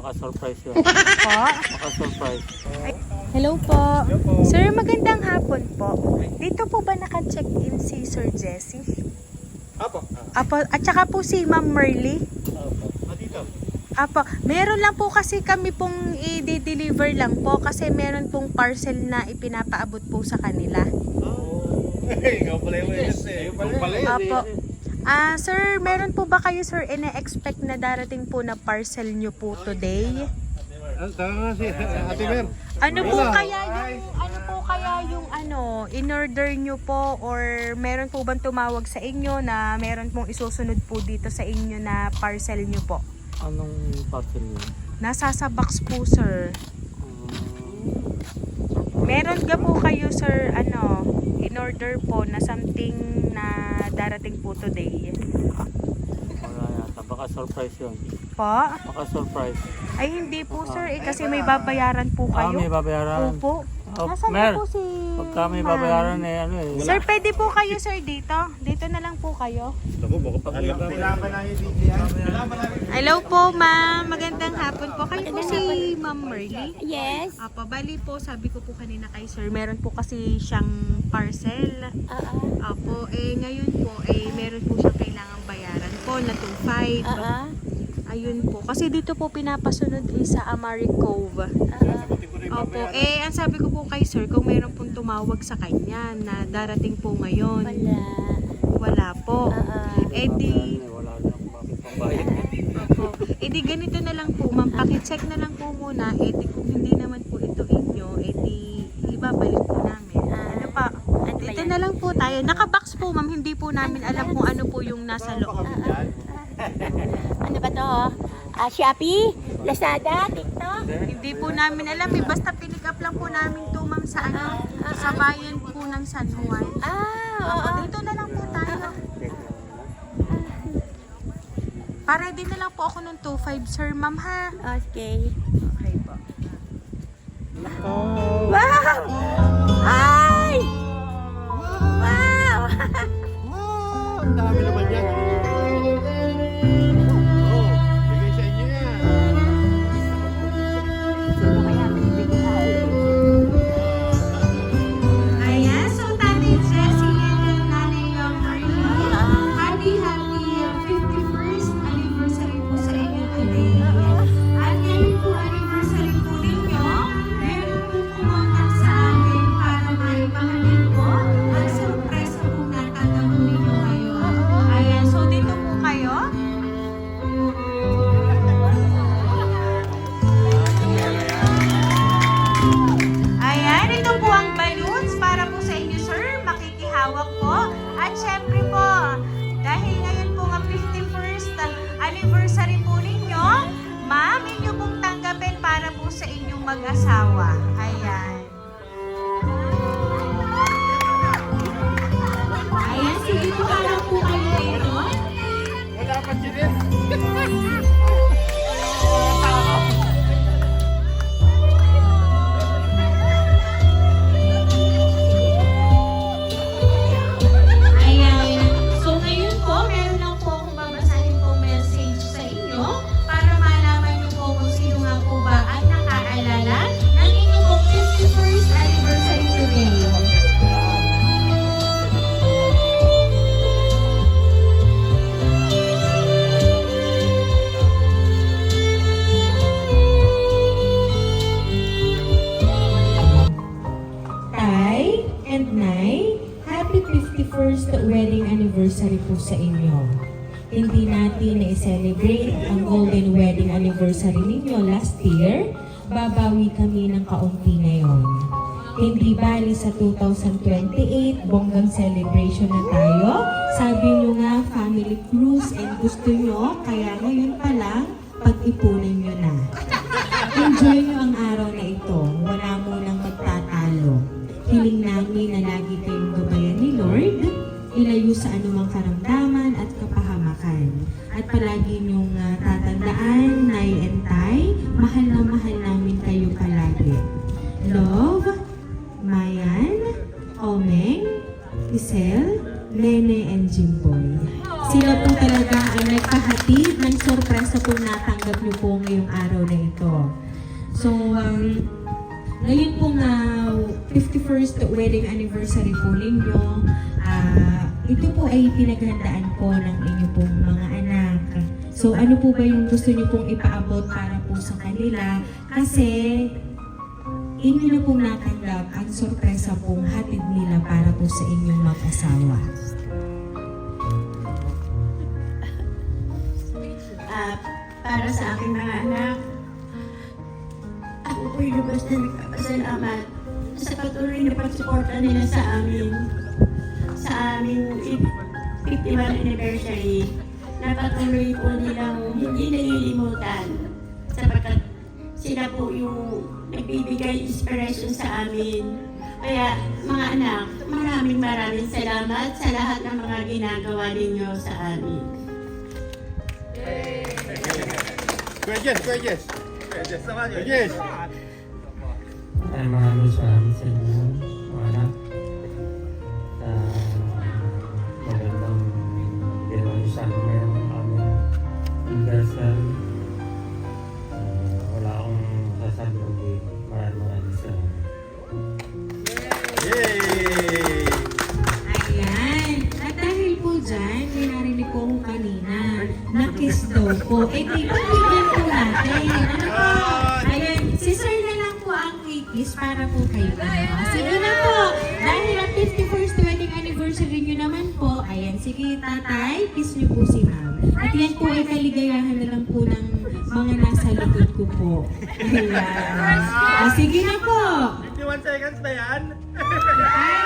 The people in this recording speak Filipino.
Baka surprise yun. Po. Baka surprise. Hello po. Sir, magandang hapon po. Dito po ba naka-check-in si Sir Jesse? Apo. Apo, at saka po si Ma'am Merly? Apo. Dito. Apo, meron lang po kasi kami pong i-deliver lang po kasi meron pong parcel na ipinapaabot po sa kanila. Ikaw pala yung eh. Apo. Sir, meron po ba kayo, sir, ina-expect na darating po na parcel nyo po today? Tama nga si Ate Mer. Ano po kaya yung in-order nyo po, or meron po bang tumawag sa inyo na meron pong isusunod po dito sa inyo na parcel nyo po? Anong parcel yun? Nasa sa box po, sir. Meron ga po kayo, sir, in-order po na something na darating po today? Wala yata. Baka surprise yun. Po? Baka surprise. Ay, hindi po, sir. Kasi may babayaran po kayo. May babayaran. Opo. Oh, Nasaan Mer, po si pagka may Ma'am? babayaran Sir, pwede po kayo, sir, dito. Dito na lang po kayo. Hello po, ma'am. Magandang hapon po. Kayo po si Ma'am Merly? Yes. Apo, bali po, sabi ko po kanina kay sir, meron po kasi siyang parcel. Apo, ngayon po, meron po siyang kailangang bayaran po na 2.5. Ayun po. Kasi dito po pinapasunod sa Amari Cove. Opo. ang sabi ko po kay sir, kung meron pong tumawag sa kanya na darating po ngayon. Wala po. Wala na bakit pambayad. Opo. Di ganito na lang po, ma'am. Pakicheck na lang po muna. Kung hindi naman po ito inyo, ibabalik po namin. Ano pa? Dito na lang po tayo. Nakabox po, ma'am. Hindi po namin alam kung ano po yung nasa loob. Ano ba to? Shopee? Lazada? TikTok? Hindi po namin alam. Basta pinick up lang po namin to, ma'am, sa sa bayan po ng San Juan. Opo, dito na lang po tayo. Para din na lang po ako ng 2.5, sir, ma'am, ha? Okay. Okay po. Wow! Ay! Wow! Ang dami naman yan. Bigay sa inyo yan. Ayan, so Tatay Jessie and Nanay Merly, happy 51st anniversary po sa inyo today. At ngayon po anniversary po ninyo, meron po kumontak sa amin para maipahalin po ang surpresa po natatapon ninyo ngayon. Ayan, so dito po kayo. Ayan, ito po ang balloons para po sa inyo, sir. Makikihawak po. At syempre po, dahil ngayon po nga 51st anniversary po ninyo, ma'am, inyo pong tanggapin para po sa inyong mag-asawa. Ayan. Ayan, sige po, harap po kayo dito. Wala pa siya. Ayan. So ngayon po, meron lang po akong babasahin po message sa inyo para malaman niyo po kung sino nga po ba ang nakaalala ng inyong pong 51st anniversary today. Tay and Nay, happy 51st wedding anniversary po sa inyo. Hindi natin na-celebrate ang golden wedding anniversary ninyo last year, babawi kami ng kaunti ngayon. Hindi bali sa 2028, bonggang celebration na tayo. Sabi nyo nga, family cruise, and gusto nyo, kaya ngayon pa lang, pag-ipunan nyo na. Enjoy nyo ang araw na ito. Wala munang magtatalo. Hiling namin na lagi kayong gabayan ni Lord, ilayo sa anumang karamdaman at kapahamakan. At palagi niyong tatandaan, Nay and Tay, mahal na mahal namin kayo palagi. Love, Mayan, Omeng, Isel, Nene, and Jimboy. Sila po talaga ang nagpahatid ng sorpresa po natanggap niyo po ngayong araw na ito. wedding anniversary po ninyo. Ito po ay pinaghandaan po ng inyo pong mga anak. So ano po ba yung gusto niyo pong ipaabot para po sa kanila? Kasi inyo na pong natanggap ang sorpresa pong hatid nila para po sa inyong mag-asawa. Para sa aking mga anak, ako po'y lubos na nagpapasalamat sa patuloy na pagsuporta nila sa aming 51 anniversary na patuloy po nilang hindi nalilimutan sapagkat sila po yung nagbibigay inspiration sa amin. Kaya mga anak, maraming salamat sa lahat ng mga ginagawa ninyo sa amin. Kuya Jess naman yun. Yes. Ay, maraming salamat sa inyo, mga anak. Magandang ginawa niyo sa amin ngayong aming anniversary. Wala akong sasabi kundi maraming salamat. Yay! Ayan. At dahil po dyan, may narinig po ako kanina, na-kiss daw po. Eh, di ba bigyan po natin? Ano po? Ayan, si Sir na lang po ang kiss para po kayo. Sige na po. Dahil ang 51st wedding anniversary nyo naman po, ayan, sige tatay, kiss nyo po si ma'am. At yan po ay kaligayahan na lang po ng mga nasa likod ko po. Ayan. Sige na po. 51 seconds na yan? Ay,